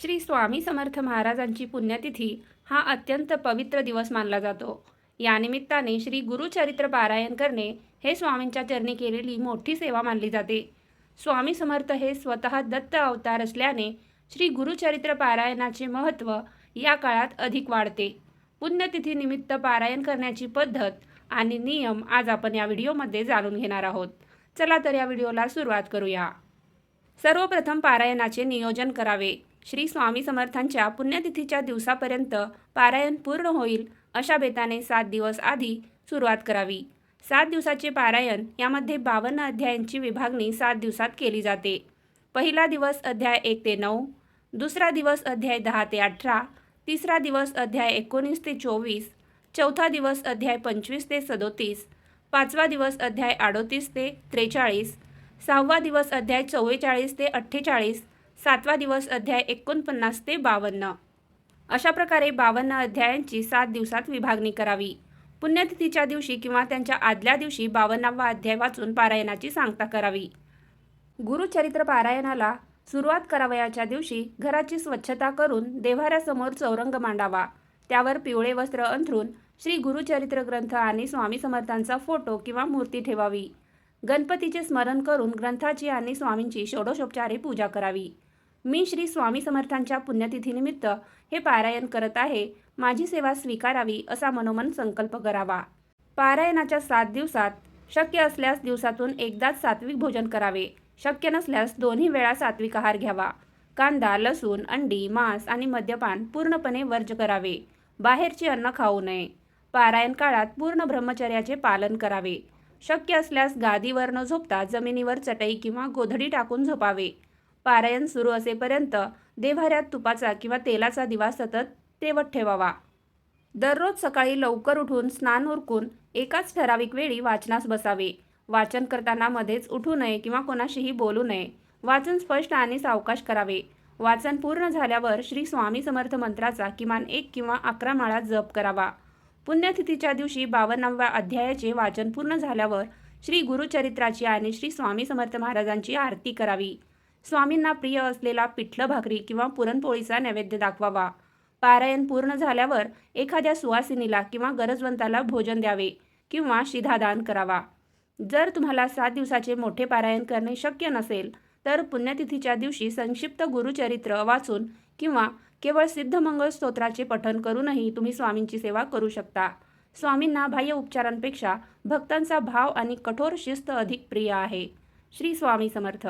श्री स्वामी समर्थ महाराजांची पुण्यतिथी हा अत्यंत पवित्र दिवस मानला जातो. या निमित्ताने श्री गुरुचरित्र पारायण करणे हे स्वामींच्या चरणी केलेली मोठी सेवा मानली जाते. स्वामी समर्थ हे स्वतः दत्त अवतार असल्याने श्री गुरुचरित्र पारायणाचे महत्त्व या काळात अधिक वाढते. पुण्यतिथीनिमित्त पारायण करण्याची पद्धत आणि नियम आज आपण या व्हिडिओमध्ये जाणून घेणार आहोत. चला तर या व्हिडिओला सुरुवात करूया. सर्वप्रथम पारायणाचे नियोजन करावे. श्री स्वामी समर्थांच्या पुण्यतिथीच्या दिवसापर्यंत पारायण पूर्ण होईल अशा बेताने 7 दिवस आधी सुरुवात करावी. 7 दिवसाचे पारायण यामध्ये 52 अध्यायांची विभागणी 7 दिवसात केली जाते. पहिला दिवस अध्याय 1 ते 9, दुसरा दिवस अध्याय 10 ते 18, तिसरा दिवस अध्याय 19 ते 24, चौथा दिवस अध्याय 25 ते 37, पाचवा दिवस अध्याय 38 ते 43, सहावा दिवस अध्याय 44 ते 48, सातवा दिवस अध्याय 49 ते 52. अशा प्रकारे 52 अध्यायांची 7 दिवसात विभागणी करावी. पुण्यतिथीच्या दिवशी किंवा त्यांच्या आदल्या दिवशी 52वा अध्याय वाचून पारायणाची सांगता करावी. गुरुचरित्र पारायणाला सुरुवात करावयाच्या दिवशी घराची स्वच्छता करून देव्हाऱ्यासमोर चौरंग मांडावा. त्यावर पिवळे वस्त्र अंथरून श्री गुरुचरित्र ग्रंथ आणि स्वामी समर्थांचा फोटो किंवा मूर्ती ठेवावी. गणपतीचे स्मरण करून ग्रंथाची आणि स्वामींची षोडशोपचारे पूजा करावी. मी श्री स्वामी समर्थांच्या पुण्यतिथीनिमित्त हे पारायण करत आहे, माझी सेवा स्वीकारावी असा मनोमन संकल्प करावा. पारायणाच्या 7 दिवसात शक्य असल्यास दिवसातून एकदाच सात्विक भोजन करावे. शक्य नसल्यास दोन्ही वेळा सात्विक आहार घ्यावा. कांदा, लसूण, अंडी, मांस आणि मद्यपान पूर्णपणे वर्ज करावे. बाहेरची अन्न खाऊ नये. पारायण काळात पूर्ण ब्रह्मचर्याचे पालन करावे. शक्य असल्यास गादीवर न झोपता जमिनीवर चटई किंवा गोधडी टाकून झोपावे. पारायण सुरू असेपर्यंत देव्हाऱ्यात तुपाचा किंवा तेलाचा दिवा सतत तेवत ठेवावा. दररोज सकाळी लवकर उठून स्नान उरकून एकाच ठराविक वेळी वाचनास बसावे. वाचन करताना मध्येच उठू नये किंवा कोणाशीही बोलू नये. वाचन स्पष्ट आणि सावकाश करावे. वाचन पूर्ण झाल्यावर श्री स्वामी समर्थ मंत्राचा किमान 1 किंवा 11 माळा जप करावा. पुण्यतिथीच्या दिवशी 52व्या अध्यायाचे वाचन पूर्ण झाल्यावर श्री गुरुचरित्राची आणि श्री स्वामी समर्थ महाराजांची आरती करावी. स्वामींना प्रिय असलेला पिठलं भाकरी किंवा पुरणपोळीचा नैवेद्य दाखवावा. पारायण पूर्ण झाल्यावर एखाद्या सुवासिनीला किंवा गरजवंताला भोजन द्यावे किंवा शिधादान करावा. जर तुम्हाला 7 दिवसाचे मोठे पारायण करणे शक्य नसेल तर पुण्यतिथीच्या दिवशी संक्षिप्त गुरुचरित्र वाचून किंवा केवळ सिद्धमंगल स्तोत्राचे पठण करूनही तुम्ही स्वामींची सेवा करू शकता. स्वामींना बाह्य उपचारांपेक्षा भक्तांचा भाव आणि कठोर शिस्त अधिक प्रिय आहे. श्री स्वामी समर्थ.